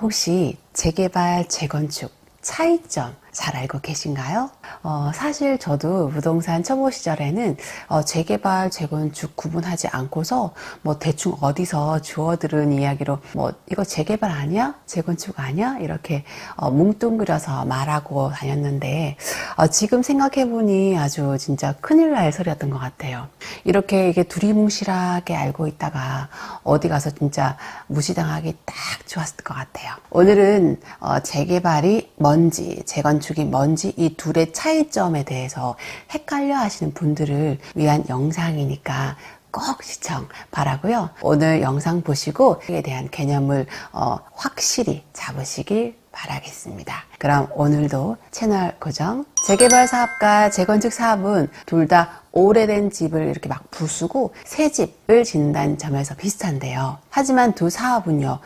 혹시 재개발, 재건축 차이점 잘 알고 계신가요? 사실 저도 부동산 초보 시절에는 재개발, 재건축 구분하지 않고서 뭐 대충 어디서 주워들은 이야기로 뭐 이거 재개발 아니야? 재건축 아니야? 이렇게 뭉뚱그려서 말하고 다녔는데 지금 생각해보니 아주 진짜 큰일 날 소리였던 것 같아요. 이렇게 이게 두리뭉실하게 알고 있다가 어디 가서 진짜 무시당하기 딱 좋았을 것 같아요. 오늘은 재개발이 뭔지, 재건축이 뭔지 이 둘의 차이점에 대해서 헷갈려 하시는 분들을 위한 영상이니까 꼭 시청 바라고요. 오늘 영상 보시고 이에 대한 개념을 확실히 잡으시길 바라겠습니다. 그럼 오늘도 채널 고정. 재개발 사업과 재건축 사업은 둘 다 오래된 집을 이렇게 막 부수고 새 집을 짓는다는 점에서 비슷한데요. 하지만 두 사업은요,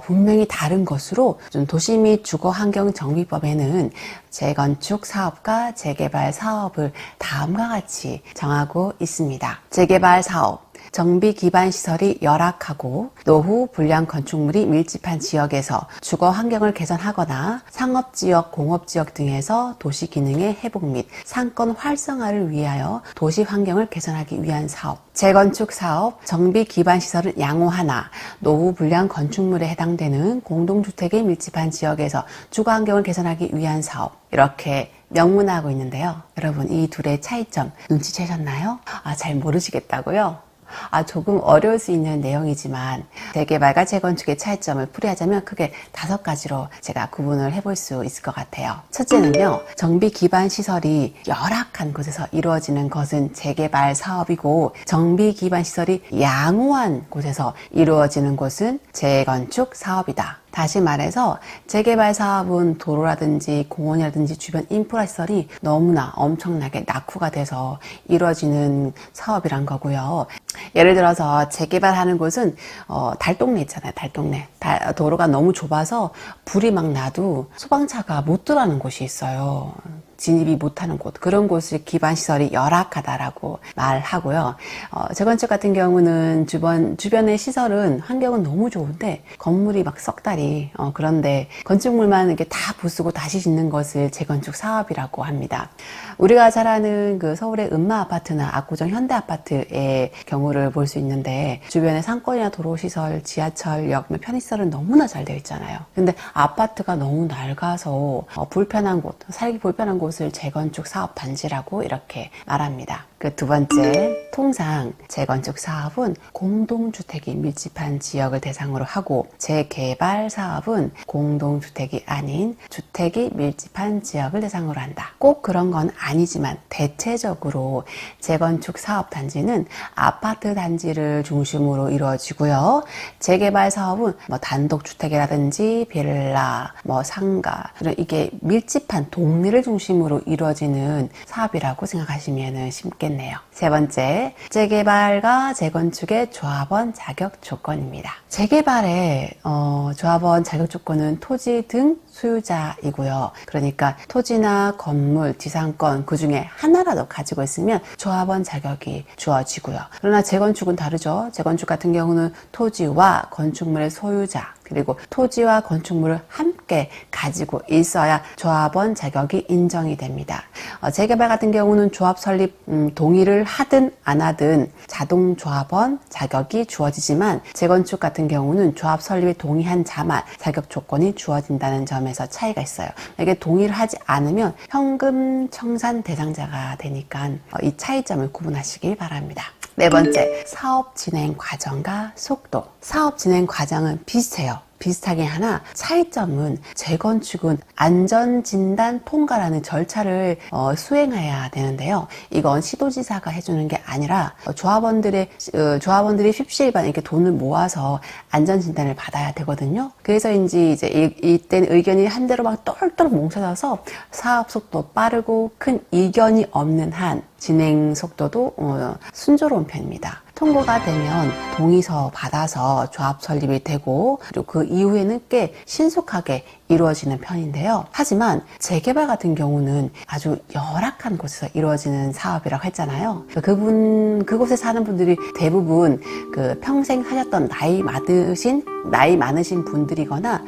분명히 다른 것으로 좀 도시 및 주거환경정비법에는 재건축 사업과 재개발 사업을 다음과 같이 정하고 있습니다. 재개발 사업. 정비 기반 시설이 열악하고 노후 불량 건축물이 밀집한 지역에서 주거 환경을 개선하거나 상업지역, 공업지역 등에서 도시 기능의 회복 및 상권 활성화를 위하여 도시 환경을 개선하기 위한 사업. 재건축 사업, 정비 기반 시설을 양호하나 노후 불량 건축물에 해당되는 공동주택에 밀집한 지역에서 주거 환경을 개선하기 위한 사업. 이렇게 명문화하고 있는데요. 여러분, 이 둘의 차이점 눈치채셨나요? 잘 모르시겠다고요? 조금 어려울 수 있는 내용이지만 재개발과 재건축의 차이점을 풀이하자면 크게 5가지로 제가 구분을 해볼 수 있을 것 같아요. 첫째는요, 정비 기반 시설이 열악한 곳에서 이루어지는 것은 재개발 사업이고 정비 기반 시설이 양호한 곳에서 이루어지는 곳은 재건축 사업이다. 다시 말해서 재개발 사업은 도로라든지 공원이라든지 주변 인프라 시설이 너무나 엄청나게 낙후가 돼서 이루어지는 사업이란 거고요. 예를 들어서 재개발하는 곳은 달동네 있잖아요. 달동네. 도로가 너무 좁아서 불이 막 나도 소방차가 못 들어가는 곳이 있어요. 진입이 못하는 곳, 그런 곳을 기반 시설이 열악하다라고 말하고요. 재건축 같은 경우는 주변의 시설은 환경은 너무 좋은데 건물이 막 썩다리, 그런데 건축물만 이렇게 다 부수고 다시 짓는 것을 재건축 사업이라고 합니다. 우리가 잘 아는 그 서울의 음마 아파트나 압구정 현대 아파트의 경우를 볼 수 있는데 주변에 상권이나 도로시설, 지하철역, 편의시설은 너무나 잘 되어 있잖아요. 근데 아파트가 너무 낡아서 불편한 곳, 살기 불편한 곳을 재건축 사업 단지라고 이렇게 말합니다. 그 두 번째, 통상 재건축 사업은 공동주택이 밀집한 지역을 대상으로 하고 재개발 사업은 공동주택이 아닌 주택이 밀집한 지역을 대상으로 한다. 꼭 그런 건 아니지만 대체적으로 재건축 사업 단지는 아파트 단지를 중심으로 이루어지고요. 재개발 사업은 뭐 단독주택이라든지 빌라, 상가, 이게 밀집한 동네를 중심으로 이루어지는 사업이라고 생각하시면 쉽겠네요. 세 번째, 재개발과 재건축의 조합원 자격 조건입니다. 재개발의 조합원 자격 조건은 토지 등 소유자이고요. 그러니까 토지나 건물, 지상권 그 중에 하나라도 가지고 있으면 조합원 자격이 주어지고요. 그러나 재건축은 다르죠. 재건축 같은 경우는 토지와 건축물의 소유자, 그리고 토지와 건축물을 함께 가지고 있어야 조합원 자격이 인정이 됩니다. 재개발 같은 경우는 조합 설립 동의를 하든 안 하든 자동 조합원 자격이 주어지지만 재건축 같은 경우는 조합 설립에 동의한 자만 자격 조건이 주어진다는 점에서 차이가 있어요. 이게 동의를 하지 않으면 현금 청산 대상자가 되니까 이 차이점을 구분하시길 바랍니다. 네 번째, 사업 진행 과정과 속도. 사업 진행 과정은 비슷해요. 비슷하긴 하나 차이점은 재건축은 안전진단 통과라는 절차를 수행해야 되는데요. 이건 시도지사가 해주는 게 아니라 조합원들이 십시일반 이렇게 돈을 모아서 안전진단을 받아야 되거든요. 그래서인지 이때는 의견이 한 대로 막 똘똘 뭉쳐져서 사업 속도 빠르고 큰 이견이 없는 한 진행 속도도 순조로운 편입니다. 통과가 되면 동의서 받아서 조합 설립이 되고 그리고 그 이후에는 꽤 신속하게 이루어지는 편인데요. 하지만 재개발 같은 경우는 아주 열악한 곳에서 이루어지는 사업이라고 했잖아요. 그곳에 사는 분들이 대부분 평생 사셨던 나이 많으신 분들이거나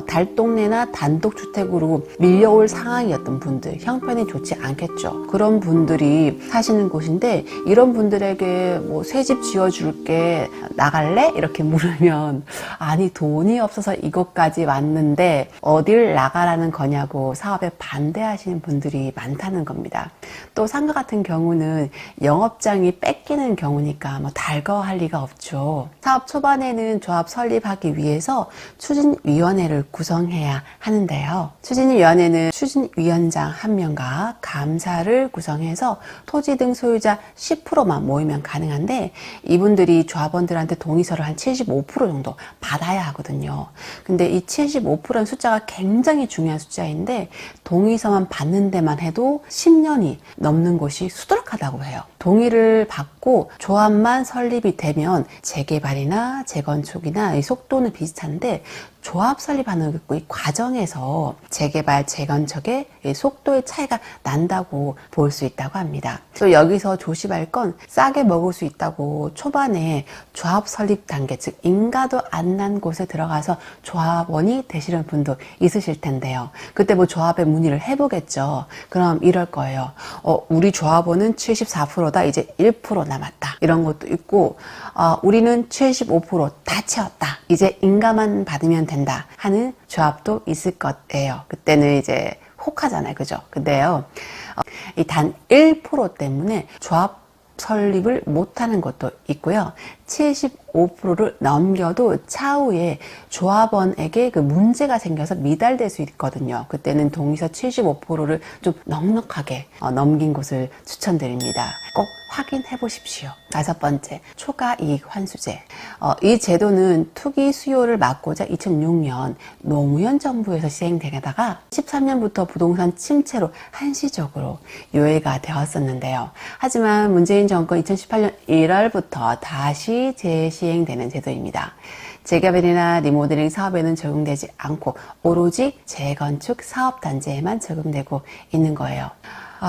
달동네나 단독주택으로 밀려올 상황이었던 분들, 형편이 좋지 않겠죠. 그런 분들이 사시는 곳인데 이런 분들에게 새 집 지어줄게, 나갈래? 이렇게 물으면 아니 돈이 없어서 이곳까지 왔는데 어딜 나가라는 거냐고 사업에 반대하시는 분들이 많다는 겁니다. 또 상가 같은 경우는 영업장이 뺏기는 경우니까 달거할 리가 없죠. 사업 초반에는 조합 설립하기 위해서 추진위원회를 구성해야 하는데요. 추진위원회는 추진위원장 1명과 감사를 구성해서 토지 등 소유자 10%만 모이면 가능한데 이분들이 조합원들한테 동의서를 한 75% 정도 받아야 하거든요. 근데 이 75%는 숫자가 굉장히 중요한 숫자인데 동의서만 받는 데만 해도 10년이 넘는 곳이 수두룩하다고 해요. 동의를 받고 조합만 설립이 되면 재개발이나 재건축이나 이 속도는 비슷한데 조합 설립하는 이 과정에서 재개발, 재건축의 속도의 차이가 난다고 볼 수 있다고 합니다. 또 여기서 조심할 건 싸게 먹을 수 있다고 초반에 조합 설립 단계, 즉 인가도 안 난 곳에 들어가서 조합원이 되시는 분도 있으실 텐데요. 그때 조합에 문의를 해보겠죠. 그럼 이럴 거예요. 우리 조합원은 74%다. 이제 1% 남았다. 이런 것도 있고 우리는 75%다 채웠다. 이제 인가만 받으면 된다 하는 조합도 있을 거예요. 그때는 이제 혹하잖아요. 그죠? 근데요, 이 단 1% 때문에 조합 설립을 못하는 것도 있고요. 75%를 넘겨도 차후에 조합원에게 문제가 생겨서 미달될 수 있거든요. 그때는 동의서 75%를 좀 넉넉하게 넘긴 곳을 추천드립니다. 꼭 확인해 보십시오. 5번째, 초과이익 환수제. 이 제도는 투기 수요를 막고자 2006년 노무현 정부에서 시행되다가 13년부터 부동산 침체로 한시적으로 유예가 되었었는데요. 하지만 문재인 정권 2018년 1월부터 다시 재시행되는 제도입니다. 재개발이나 리모델링 사업에는 적용되지 않고 오로지 재건축 사업단지에만 적용되고 있는 거예요.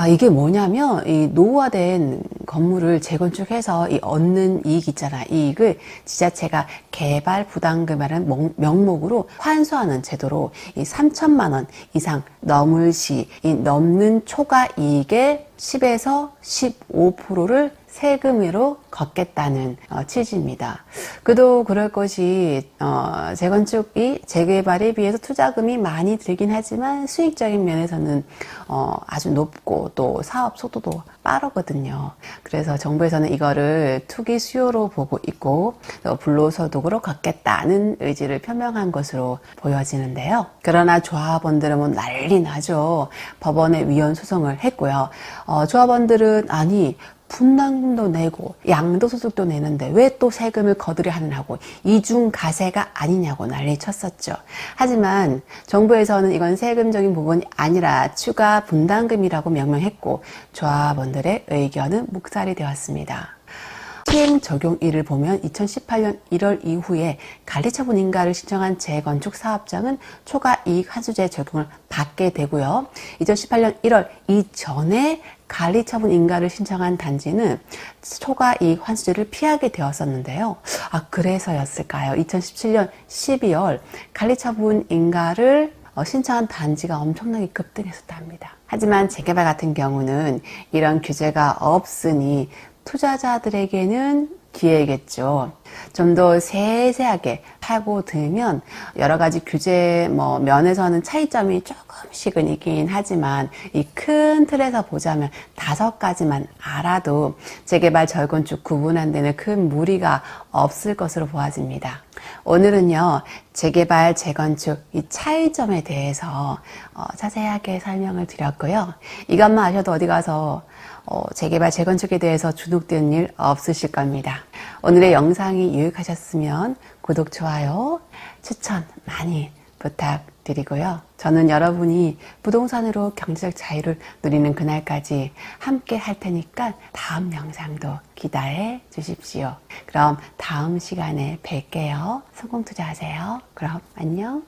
이게 뭐냐면 이 노후화된 건물을 재건축해서 이 얻는 이익 있잖아. 이익을 지자체가 개발 부담금이라는 명목으로 환수하는 제도로 이 3천만 원 이상 넘을 시 이 넘는 초과 이익의 10에서 15%를 세금으로 걷겠다는 취지입니다. 그도 그럴 것이 재건축이 재개발에 비해서 투자금이 많이 들긴 하지만 수익적인 면에서는 아주 높고 또 사업 속도도 빠르거든요. 그래서 정부에서는 이거를 투기 수요로 보고 있고 또 불로소득으로 걷겠다는 의지를 표명한 것으로 보여지는데요. 그러나 조합원들은 난리 나죠. 법원에 위헌 소송을 했고요. 조합원들은 아니 분담금도 내고 양도소득도 내는데 왜 또 세금을 거두려 하느냐고 이중과세가 아니냐고 난리 쳤었죠. 하지만 정부에서는 이건 세금적인 부분이 아니라 추가 분담금이라고 명명했고 조합원들의 의견은 묵살이 되었습니다. 시행 적용일을 보면 2018년 1월 이후에 관리처분 인가를 신청한 재건축 사업장은 초과이익 환수제 적용을 받게 되고요. 2018년 1월 이전에 관리처분 인가를 신청한 단지는 초과이익 환수제를 피하게 되었었는데요. 그래서였을까요? 2017년 12월 관리처분 인가를 신청한 단지가 엄청나게 급등했었답니다. 하지만 재개발 같은 경우는 이런 규제가 없으니 투자자들에게는 기회겠죠. 좀 더 세세하게 파고들면 여러 가지 규제 면에서는 차이점이 조금씩은 있긴 하지만 이 큰 틀에서 보자면 5가지만 알아도 재개발, 재건축 구분한 데는 큰 무리가 없을 것으로 보아집니다. 오늘은요, 재개발, 재건축 이 차이점에 대해서 자세하게 설명을 드렸고요. 이것만 아셔도 어디 가서 재개발, 재건축에 대해서 주눅드는 일 없으실 겁니다. 오늘의 영상이 유익하셨으면 구독, 좋아요, 추천 많이 부탁드립니다. 부탁드리고요. 저는 여러분이 부동산으로 경제적 자유를 누리는 그날까지 함께 할 테니까 다음 영상도 기대해 주십시오. 그럼 다음 시간에 뵐게요. 성공 투자하세요. 그럼 안녕.